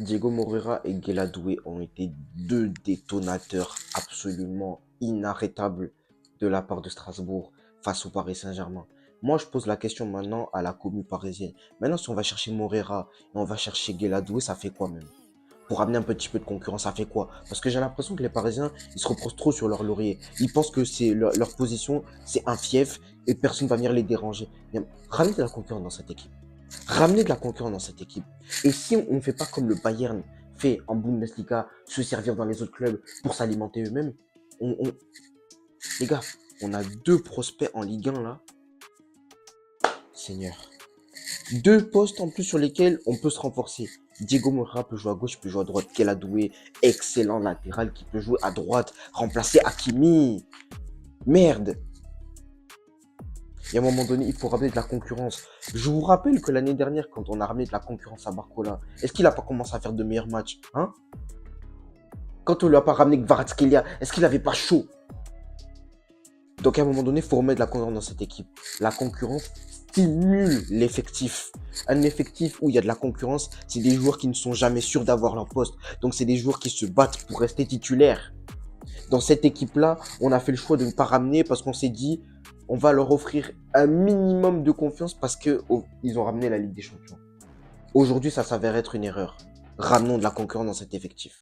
Diego Moreira et Gueye ont été deux détonateurs absolument inarrêtables de la part de Strasbourg face au Paris Saint-Germain. Moi, je pose la question maintenant à la commune parisienne. Maintenant, si on va chercher Moreira et on va chercher Gueye, ça fait quoi même? Pour amener un petit peu de concurrence, ça fait quoi? Parce que j'ai l'impression que les Parisiens, ils se reposent trop sur leur laurier. Ils pensent que c'est leur position, c'est un fief et personne ne va venir les déranger. Mais ramenez de la concurrence dans cette équipe. Ramener de la concurrence dans cette équipe. Et si on ne fait pas comme le Bayern fait en Bundesliga, se servir dans les autres clubs pour s'alimenter eux-mêmes, on, on- les gars, on a deux prospects en Ligue 1 là. Seigneur. Deux postes en plus sur lesquels on peut se renforcer. Diego Moreira peut jouer à gauche, peut jouer à droite. Keladoué, excellent latéral qui peut jouer à droite, remplacer Hakimi. Merde. Et à un moment donné, il faut ramener de la concurrence. Je vous rappelle que l'année dernière, quand on a ramené de la concurrence à Barcola, est-ce qu'il n'a pas commencé à faire de meilleurs matchs, hein? Quand on lui a pas ramené Kvaratskhelia, est-ce qu'il avait pas chaud? Donc à un moment donné, il faut remettre de la concurrence dans cette équipe. La concurrence stimule l'effectif. Un effectif où il y a de la concurrence, c'est des joueurs qui ne sont jamais sûrs d'avoir leur poste. Donc c'est des joueurs qui se battent pour rester titulaires. Dans cette équipe-là, on a fait le choix de ne pas ramener parce qu'on s'est dit, on va leur offrir un minimum de confiance parce que ils ont ramené la Ligue des Champions. Aujourd'hui, ça s'avère être une erreur. Ramenons de la concurrence dans cet effectif.